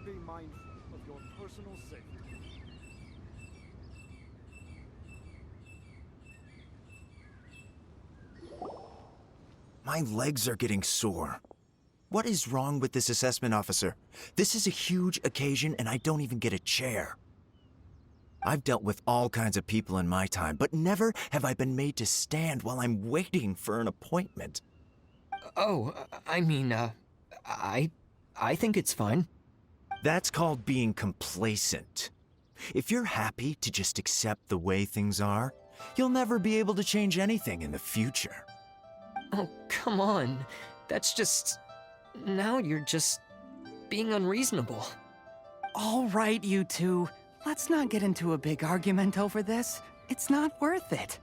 be mindful of your personal safety. My legs are getting sore. What is wrong with this assessment officer? This is a huge occasion and I don't even get a chair. I've dealt with all kinds of people in my time, but never have I been made to stand while I'm waiting for an appointment. Oh, I think it's fine. That's called being complacent. If you're happy to just accept the way things are, you'll never be able to change anything in the future. Oh, come on. That's just... Now you're just being unreasonable. All right, you two. Let's not get into a big argument over this. It's not worth it.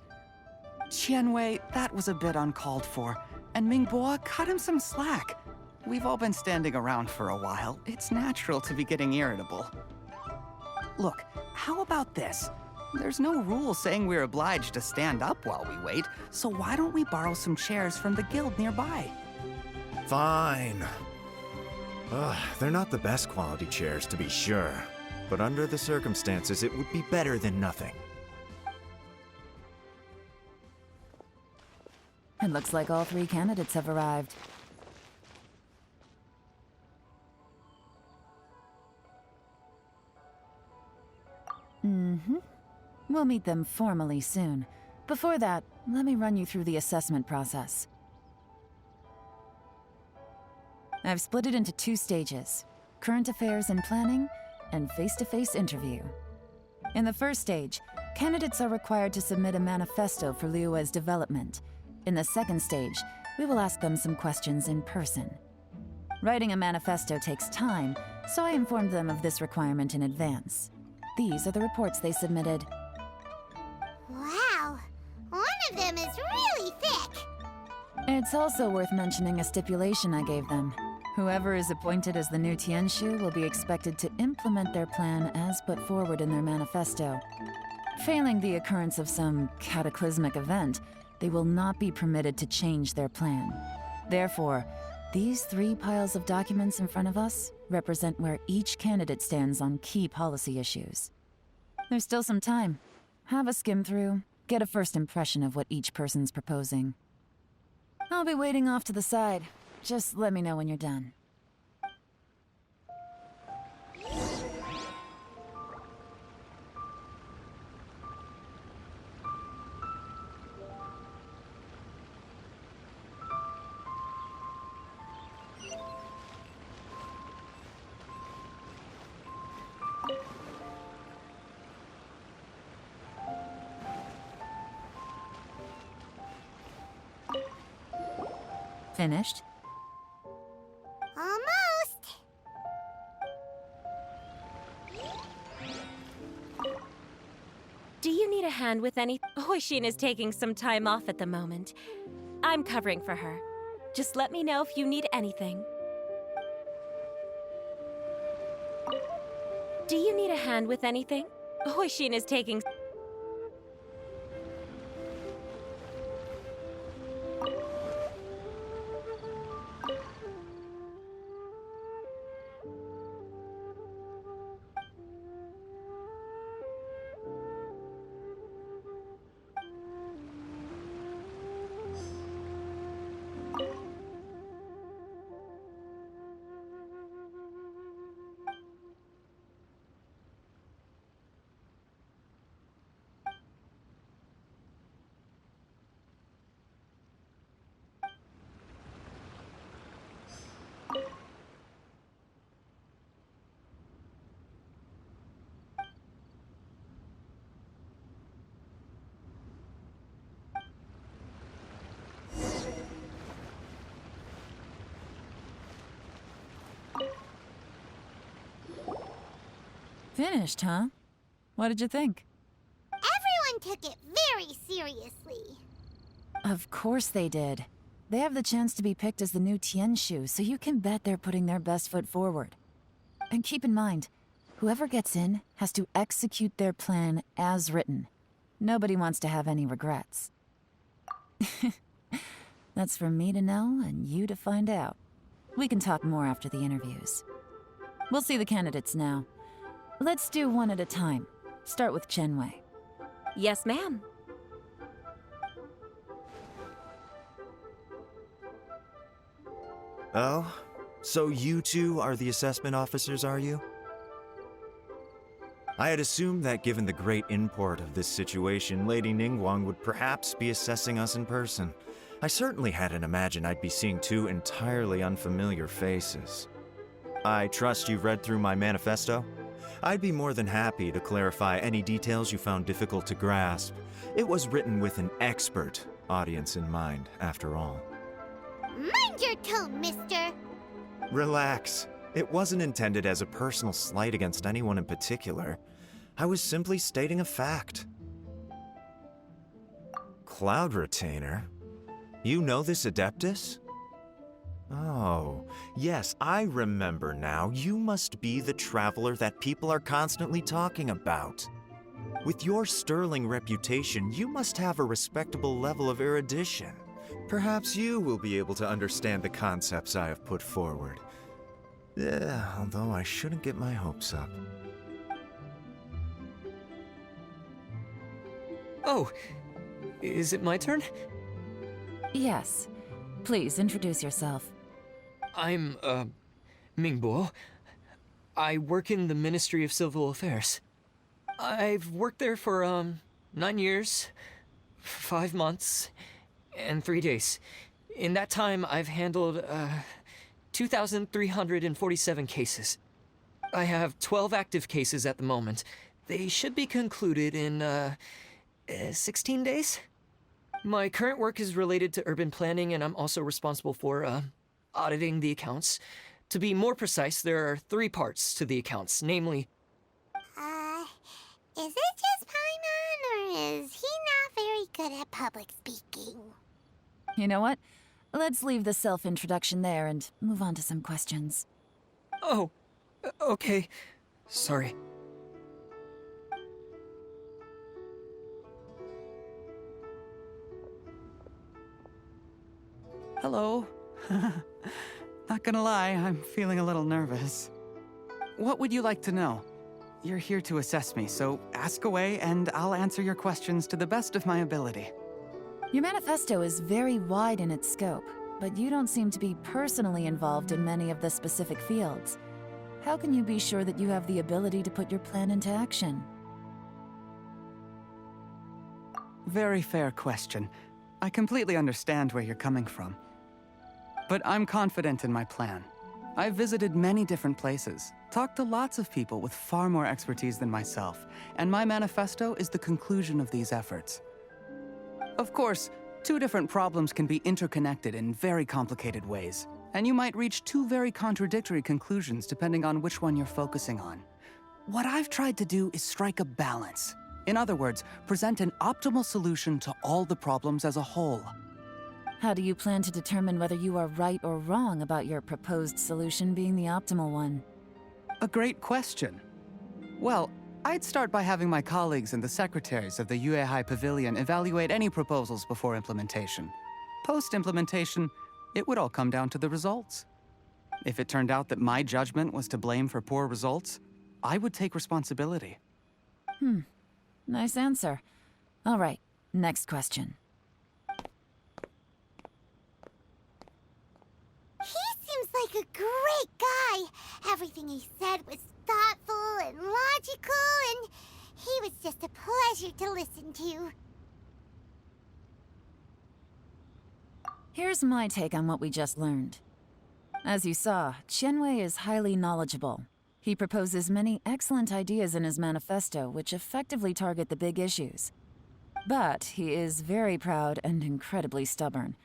Qianwei, that was a bit uncalled for. And Mingbo, cut him some slack. We've all been standing around for a while. It's natural to be getting irritable. Look, how about this? There's no rule saying we're obliged to stand up while we wait, so why don't we borrow some chairs from the guild nearby? Fine. They're not the best quality chairs, to be sure. But under the circumstances, it would be better than nothing. It looks like all 3 candidates have arrived. We'll meet them formally soon. Before that, let me run you through the assessment process. I've split it into 2 stages: current affairs and planning, and face-to-face interview. In the first stage, candidates are required to submit a manifesto for Liyue's development. In the second stage, we will ask them some questions in person. Writing a manifesto takes time, so I informed them of this requirement in advance. These are the reports they submitted. Wow, one of them is really thick. It's also worth mentioning a stipulation I gave them. Whoever is appointed as the new Tianshu will be expected to implement their plan as put forward in their manifesto. Failing the occurrence of some cataclysmic event, they will not be permitted to change their plan. Therefore, these 3 piles of documents in front of us represent where each candidate stands on key policy issues. There's still some time. Have a skim through, get a first impression of what each person's proposing. I'll be waiting off to the side. Just let me know when you're done. Finished? Almost. Do you need a hand with any? Hoishin is taking some time off at the moment. I'm covering for her. Just let me know if you need anything. Do you need a hand with anything? Hoishin is taking... Finished, huh? What did you think? Everyone took it very seriously. Of course they did. They have the chance to be picked as the new Tianshu, so you can bet they're putting their best foot forward. And keep in mind, whoever gets in has to execute their plan as written. Nobody wants to have any regrets. That's for me to know and you to find out. We can talk more after the interviews. We'll see the candidates now. Let's do one at a time. Start with Chenwei. Yes, ma'am. Oh? So you two are the assessment officers, are you? I had assumed that given the great import of this situation, Lady Ningguang would perhaps be assessing us in person. I certainly hadn't imagined I'd be seeing two entirely unfamiliar faces. I trust you've read through my manifesto? I'd be more than happy to clarify any details you found difficult to grasp. It was written with an expert audience in mind, after all. Mind your tone, mister. Relax. It wasn't intended as a personal slight against anyone in particular. I was simply stating a fact. Cloud Retainer? You know this Adeptus? Oh, yes, I remember now. You must be the traveler that people are constantly talking about. With your sterling reputation, you must have a respectable level of erudition. Perhaps you will be able to understand the concepts I have put forward. Although I shouldn't get my hopes up. Oh, is it my turn? Yes. Please introduce yourself. I'm, Mingbo. I work in the Ministry of Civil Affairs. I've worked there for, 9 years, 5 months, and 3 days. In that time, I've handled, 2,347 cases. I have 12 active cases at the moment. They should be concluded in, 16 days? My current work is related to urban planning, and I'm also responsible for, auditing the accounts. To be more precise, there are 3 parts to the accounts, namely... Is it just Paimon, or is he not very good at public speaking? You know what? Let's leave the self-introduction there and move on to some questions. Oh, okay. Sorry. Hello. Not gonna lie, I'm feeling a little nervous. What would you like to know? You're here to assess me, so ask away and I'll answer your questions to the best of my ability. Your manifesto is very wide in its scope, but you don't seem to be personally involved in many of the specific fields. How can you be sure that you have the ability to put your plan into action? Very fair question. I completely understand where you're coming from. But I'm confident in my plan. I've visited many different places, talked to lots of people with far more expertise than myself, and my manifesto is the conclusion of these efforts. Of course, 2 different problems can be interconnected in very complicated ways, and you might reach 2 very contradictory conclusions depending on which one you're focusing on. What I've tried to do is strike a balance. In other words, present an optimal solution to all the problems as a whole. How do you plan to determine whether you are right or wrong about your proposed solution being the optimal one? A great question. Well, I'd start by having my colleagues and the secretaries of the Yuehai Pavilion evaluate any proposals before implementation. Post-implementation, it would all come down to the results. If it turned out that my judgment was to blame for poor results, I would take responsibility. Nice answer. All right, next question. He seems like a great guy. Everything he said was thoughtful and logical, and he was just a pleasure to listen to. Here's my take on what we just learned. As you saw, Chenwei is highly knowledgeable. He proposes many excellent ideas in his manifesto which effectively target the big issues. But he is very proud and incredibly stubborn.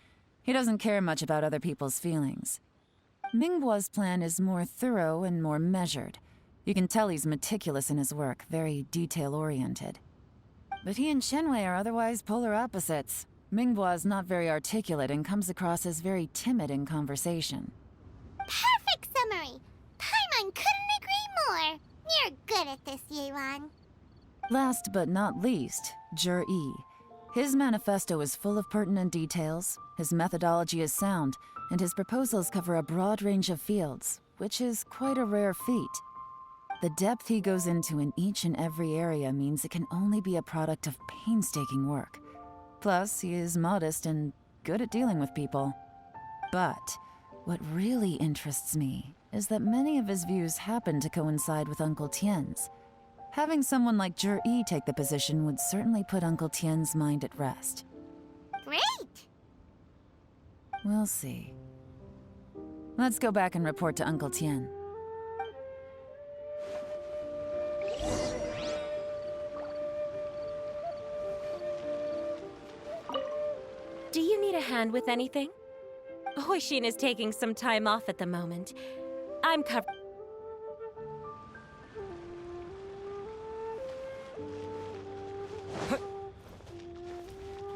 He doesn't care much about other people's feelings. Mingbo's plan is more thorough and more measured. You can tell he's meticulous in his work, very detail-oriented. But he and Chenwei are otherwise polar opposites. Mingbo is not very articulate and comes across as very timid in conversation. Perfect summary! Paimon couldn't agree more! You're good at this, Yewan. Last but not least, Jur-E. His manifesto is full of pertinent details, his methodology is sound, and his proposals cover a broad range of fields. which is quite a rare feat. The depth he goes into in each and every area means it can only be a product of painstaking work. Plus, he is modest and good at dealing with people. But what really interests me is that many of his views happen to coincide with Uncle Tien's. Having someone like Jur-E take the position would certainly put Uncle Tien's mind at rest. Great! We'll see. Let's go back and report to Uncle Tien. Do you need a hand with anything? Hoishin is taking some time off at the moment. I'm covered.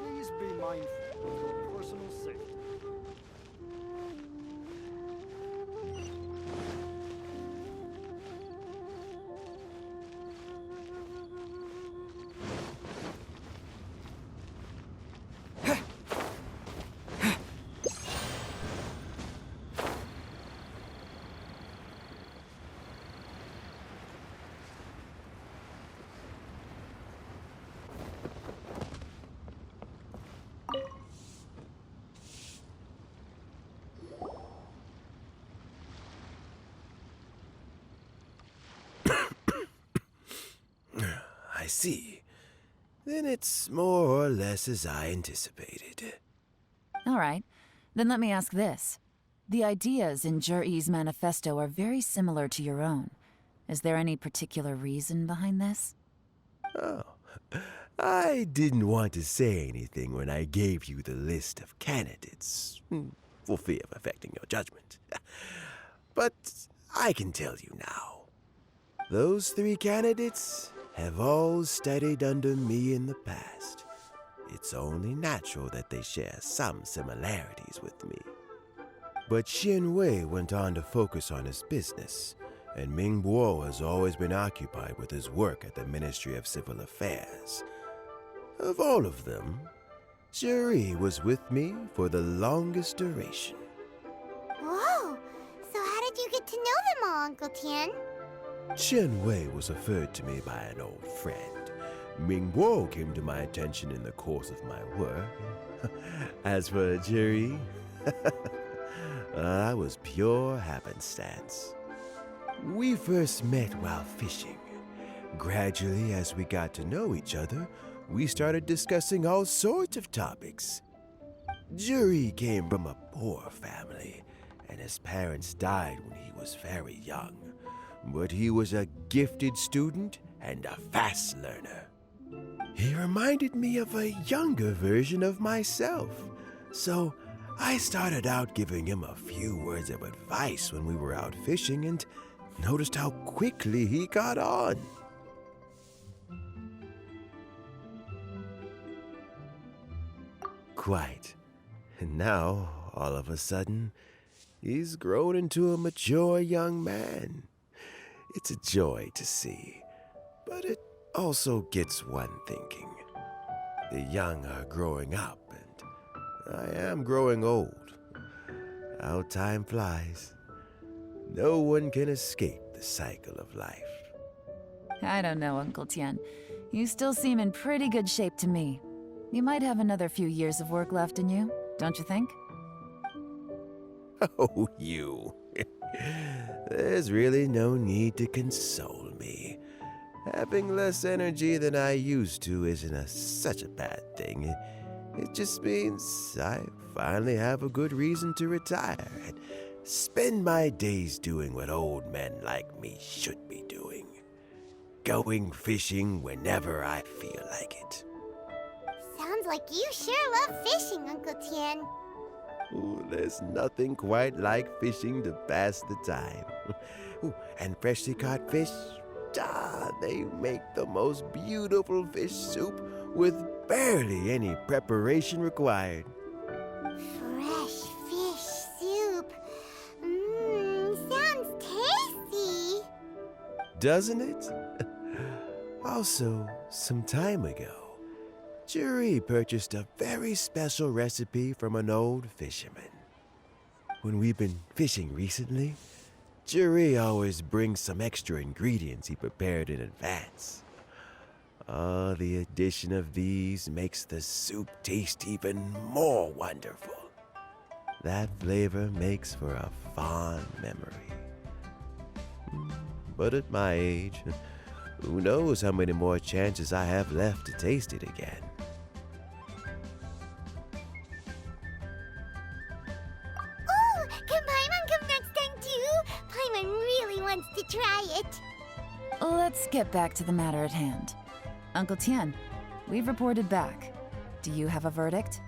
Please be mindful of your personal safety. I see. Then it's more or less as I anticipated. All right, then let me ask this. The ideas in Jur-E's manifesto are very similar to your own. Is there any particular reason behind this? Oh, I didn't want to say anything when I gave you the list of candidates, for fear of affecting your judgment. But I can tell you now. Those 3 candidates have all studied under me in the past. It's only natural that they share some similarities with me. But Xin Wei went on to focus on his business, and Ming Bo has always been occupied with his work at the Ministry of Civil Affairs. Of all of them, Juri was with me for the longest duration. Whoa! So how did you get to know them all, Uncle Tien? Chen Wei was referred to me by an old friend. Ming Bo came to my attention in the course of my work. As for Jerry, that was pure happenstance. We first met while fishing. Gradually, as we got to know each other, we started discussing all sorts of topics. Jerry came from a poor family, and his parents died when he was very young. But he was a gifted student and a fast learner. He reminded me of a younger version of myself, so I started out giving him a few words of advice when we were out fishing and noticed how quickly he got on. Quite. And now, all of a sudden, he's grown into a mature young man. It's a joy to see, but it also gets one thinking. The young are growing up, and I am growing old. How time flies. No one can escape the cycle of life. I don't know, Uncle Tien. You still seem in pretty good shape to me. You might have another few years of work left in you, don't you think? Oh, you. There's really no need to console me. Having less energy than I used to isn't such a bad thing. It just means I finally have a good reason to retire and spend my days doing what old men like me should be doing. Going fishing whenever I feel like it. Sounds like you sure love fishing, Uncle Tien. Ooh, there's nothing quite like fishing to pass the time. Ooh, and freshly caught fish, they make the most beautiful fish soup with barely any preparation required. Fresh fish soup. Sounds tasty. Doesn't it? Also, some time ago, Juri purchased a very special recipe from an old fisherman. When we've been fishing recently, Jury always brings some extra ingredients he prepared in advance. The addition of these makes the soup taste even more wonderful. That flavor makes for a fond memory. But at my age, who knows how many more chances I have left to taste it again. Oh, can Paimon come next time too? Paimon really wants to try it. Let's get back to the matter at hand. Uncle Tian, we've reported back. Do you have a verdict?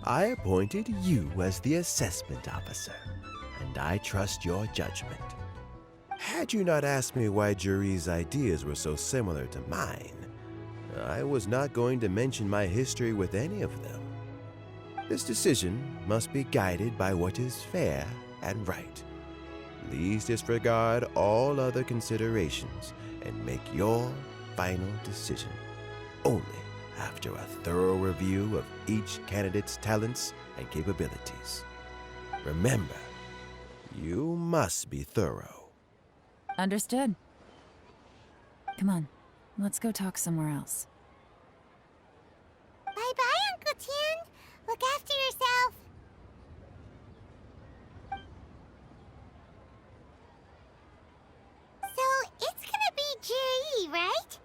I appointed you as the assessment officer, and I trust your judgment. Had you not asked me why Juri's ideas were so similar to mine, I was not going to mention my history with any of them. This decision must be guided by what is fair and right. Please disregard all other considerations and make your final decision only after a thorough review of each candidate's talents and capabilities. Remember, you must be thorough. Understood. Come on, let's go talk somewhere else. Bye-bye, Uncle Tian. Look after yourself. So, it's gonna be Jiri, right?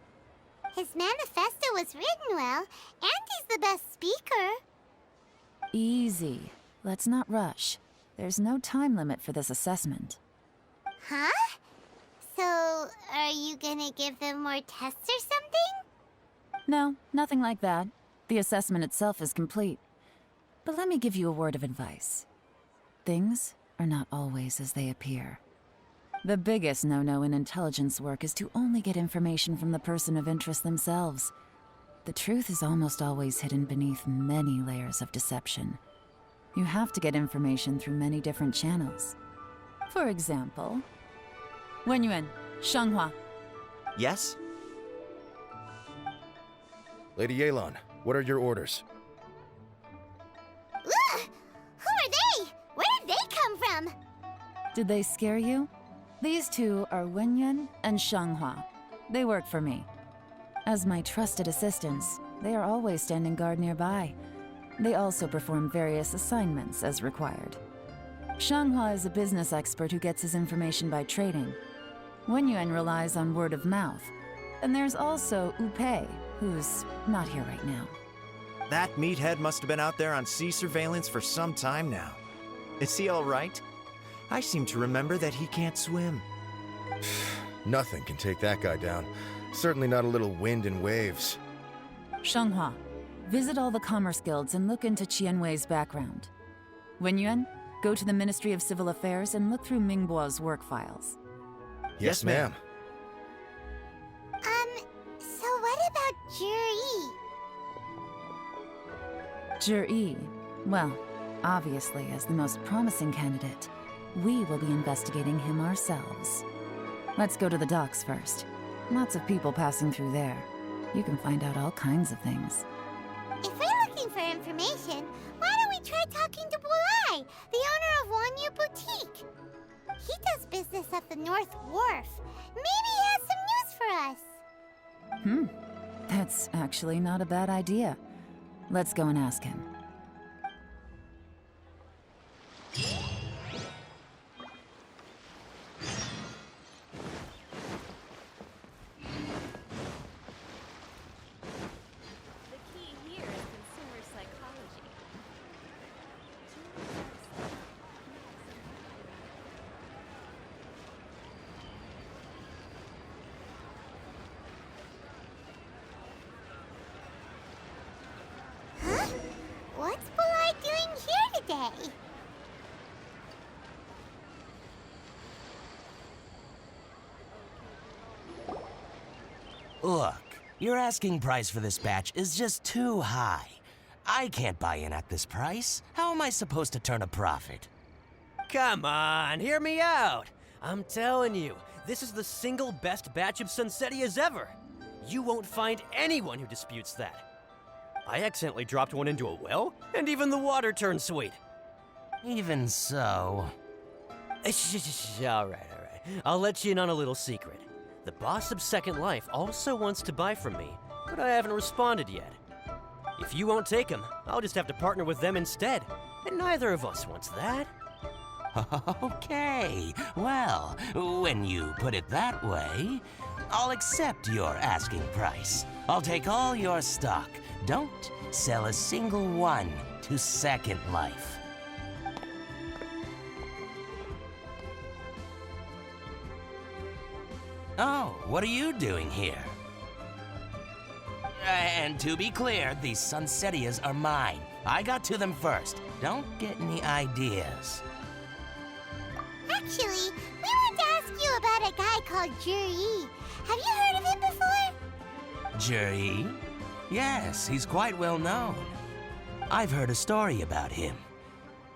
His manifesto was written well, and he's the best speaker. Easy. Let's not rush. There's no time limit for this assessment. Huh? So, are you gonna give them more tests or something? No, nothing like that. The assessment itself is complete. But let me give you a word of advice. Things are not always as they appear. The biggest no-no in intelligence work is to only get information from the person of interest themselves. The truth is almost always hidden beneath many layers of deception. You have to get information through many different channels. For example, Wenyuan, Shanghua. Yes? Lady Yelan, what are your orders? Ugh! Who are they? Where did they come from? Did they scare you? These two are Wenyuan and Shanghua. They work for me. As my trusted assistants, they are always standing guard nearby. They also perform various assignments as required. Shanghua is a business expert who gets his information by trading. Wenyuan relies on word of mouth. And there's also Upei, who's not here right now. That meathead must have been out there on sea surveillance for some time now. Is he all right? I seem to remember that he can't swim. Nothing can take that guy down. Certainly not a little wind and waves. Shanghua, visit all the commerce guilds and look into Qianwei's background. Wenyuan, go to the Ministry of Civil Affairs and look through Mingbo's work files. Yes, ma'am. So what about Jiri? Jiri, well, obviously as the most promising candidate, we will be investigating him ourselves. Let's go to the docks first. Lots of people passing through there. You can find out all kinds of things. If we're looking for information, why don't we try talking to Bulai, the owner of Wanyu Boutique? He does business at the North Wharf. Maybe he has some news for us. That's actually not a bad idea. Let's go and ask him. The key here is consumer psychology. Huh? What's Bulai doing here today? Look, your asking price for this batch is just too high. I can't buy in at this price. How am I supposed to turn a profit? Come on, hear me out. I'm telling you, this is the single best batch of Sunsetias ever. You won't find anyone who disputes that. I accidentally dropped one into a well, and even the water turned sweet. Even so... All right. I'll let you in on a little secret. The boss of Second Life also wants to buy from me, but I haven't responded yet. If you won't take him, I'll just have to partner with them instead, and neither of us wants that. Okay, well, when you put it that way, I'll accept your asking price. I'll take all your stock. Don't sell a single one to Second Life. Oh, what are you doing here? And to be clear, these Sunsetias are mine. I got to them first. Don't get any ideas. Actually, we want to ask you about a guy called Juri. Have you heard of him before? Juri? Yes, he's quite well known. I've heard a story about him.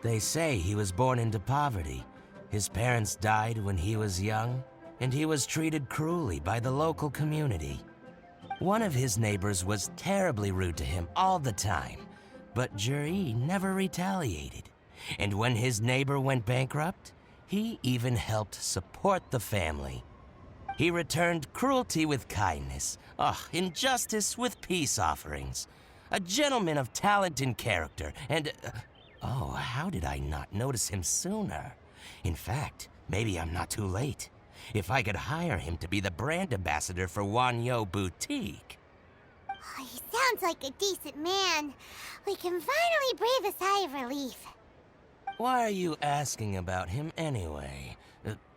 They say he was born into poverty. His parents died when he was young, and he was treated cruelly by the local community. One of his neighbors was terribly rude to him all the time, but Juri never retaliated. And when his neighbor went bankrupt, he even helped support the family. He returned cruelty with kindness, injustice with peace offerings. A gentleman of talent and character, and how did I not notice him sooner? In fact, maybe I'm not too late. If I could hire him to be the brand ambassador for Wanyo Boutique. Oh, he sounds like a decent man. We can finally breathe a sigh of relief. Why are you asking about him anyway?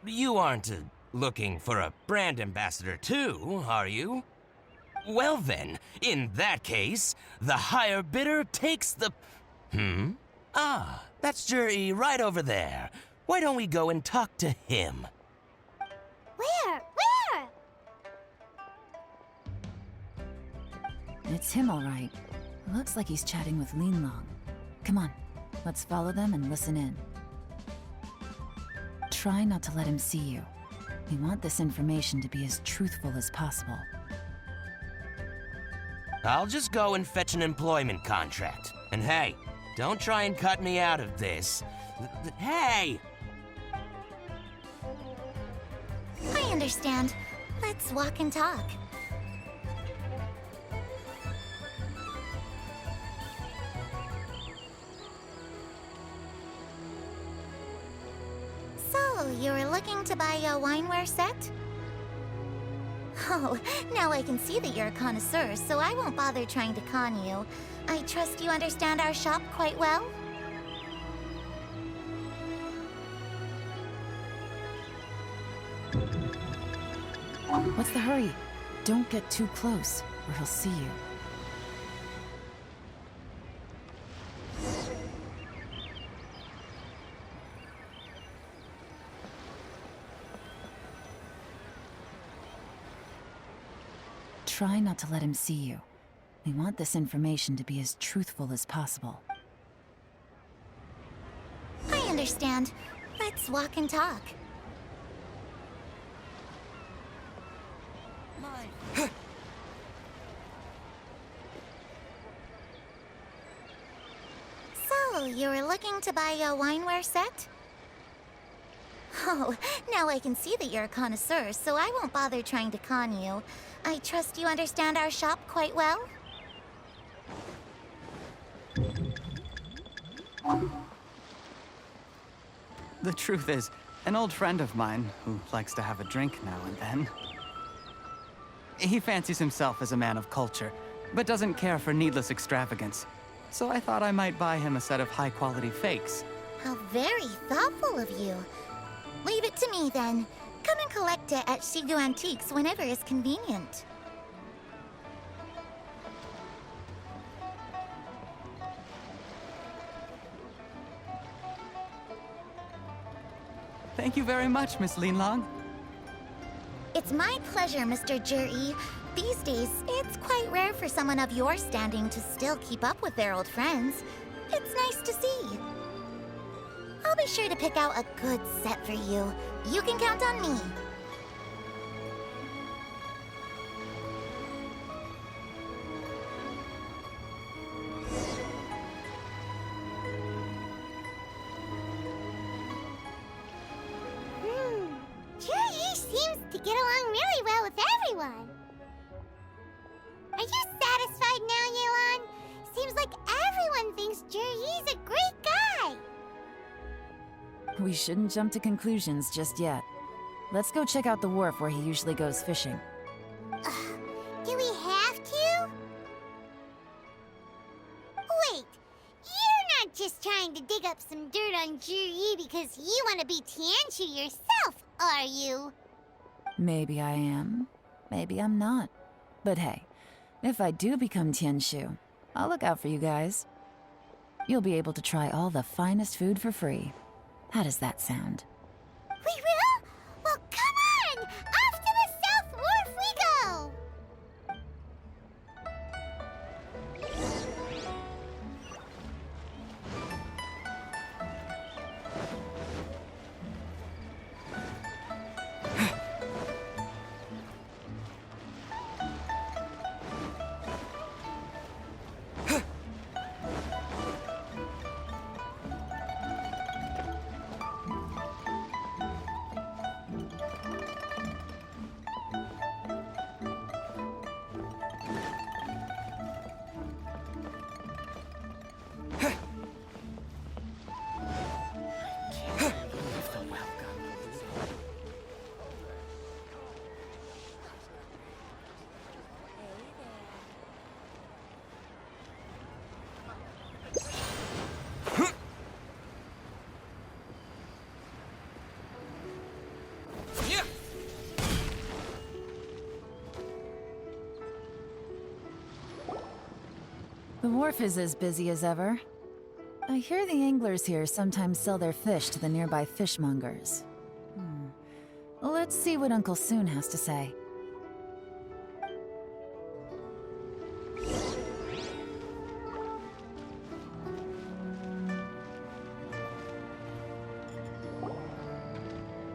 You aren't looking for a brand ambassador too, are you? Well then, in that case, the higher bidder takes the... that's Juri right over there. Why don't we go and talk to him? Where? It's him, all right. Looks like he's chatting with Lean Long. Come on, let's follow them and listen in. Try not to let him see you. We want this information to be as truthful as possible. I'll just go and fetch an employment contract. And hey, don't try and cut me out of this. Hey! I understand. Let's walk and talk. So, you were looking to buy a wineware set? Oh, now I can see that you're a connoisseur, so I won't bother trying to con you. I trust you understand our shop quite well? What's the hurry? Don't get too close, or he'll see you. Try not to let him see you. We want this information to be as truthful as possible. I understand. Let's walk and talk. So, you were looking to buy a wineware set? Oh, now I can see that you're a connoisseur, so I won't bother trying to con you. I trust you understand our shop quite well? The truth is, an old friend of mine, who likes to have a drink now and then, he fancies himself as a man of culture, but doesn't care for needless extravagance. So I thought I might buy him a set of high-quality fakes. How very thoughtful of you. Leave it to me, then. Come and collect it at Shigu Antiques whenever is convenient. Thank you very much, Miss Linlong. It's my pleasure, Mr. Juri. These days, it's quite rare for someone of your standing to still keep up with their old friends. It's nice to see. I'll be sure to pick out a good set for you. You can count on me. get along really well with everyone. Are you satisfied now, Yelan? Seems like everyone thinks Juri's a great guy. We shouldn't jump to conclusions just yet. Let's go check out the wharf where he usually goes fishing. Do we have to? Wait, you're not just trying to dig up some dirt on Juri because you want to be Tianshu yourself, are you? Maybe I am. Maybe I'm not. But hey, if I do become Tianshu, I'll look out for you guys. You'll be able to try all the finest food for free. How does that sound? We will? Well, come on! Off to the South Wharf we go! The wharf is as busy as ever. I hear the anglers here sometimes sell their fish to the nearby fishmongers. Let's see what Uncle Soon has to say.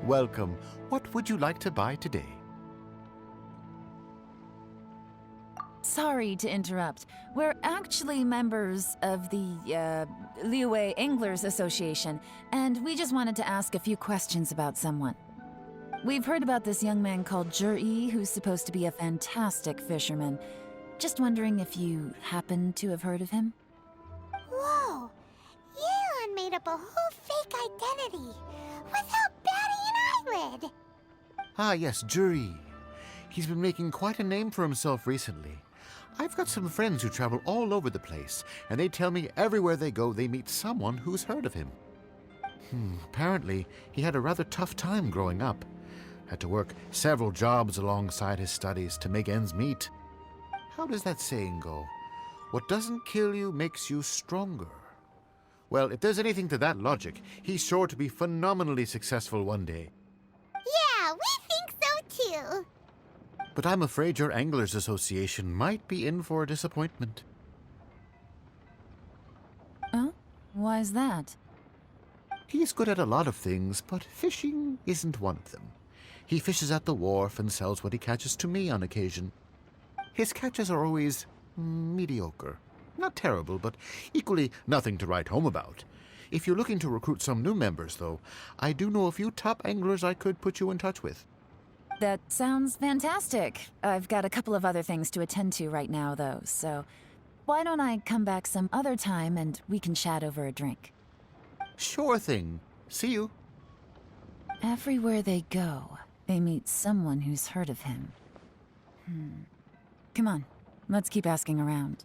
Welcome. What would you like to buy today? Sorry to interrupt. We're actually members of the, Liyue Anglers Association, and we just wanted to ask a few questions about someone. We've heard about this young man called Juri, who's supposed to be a fantastic fisherman. Just wondering if you happen to have heard of him? Whoa! Yelan made up a whole fake identity without batting an eyelid! Ah, yes, Juri. He's been making quite a name for himself recently. I've got some friends who travel all over the place, and they tell me everywhere they go they meet someone who's heard of him. Apparently, he had a rather tough time growing up. Had to work several jobs alongside his studies to make ends meet. How does that saying go? What doesn't kill you makes you stronger. Well, if there's anything to that logic, he's sure to be phenomenally successful one day. Yeah, we think so too! But I'm afraid your Anglers Association might be in for a disappointment. Oh? Why's that? He's good at a lot of things, but fishing isn't one of them. He fishes at the wharf and sells what he catches to me on occasion. His catches are always mediocre. Not terrible, but equally nothing to write home about. If you're looking to recruit some new members, though, I do know a few top anglers I could put you in touch with. That sounds fantastic. I've got a couple of other things to attend to right now, though, so why don't I come back some other time and we can chat over a drink? Sure thing. See you. Everywhere they go, they meet someone who's heard of him. Come on, let's keep asking around.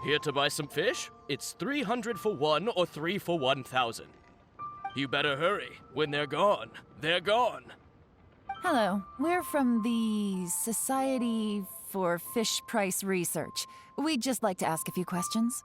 Here to buy some fish? It's 300 for one or 3 for 1,000. You better hurry. When they're gone, they're gone. Hello, we're from the Society for Fish Price Research. We'd just like to ask a few questions.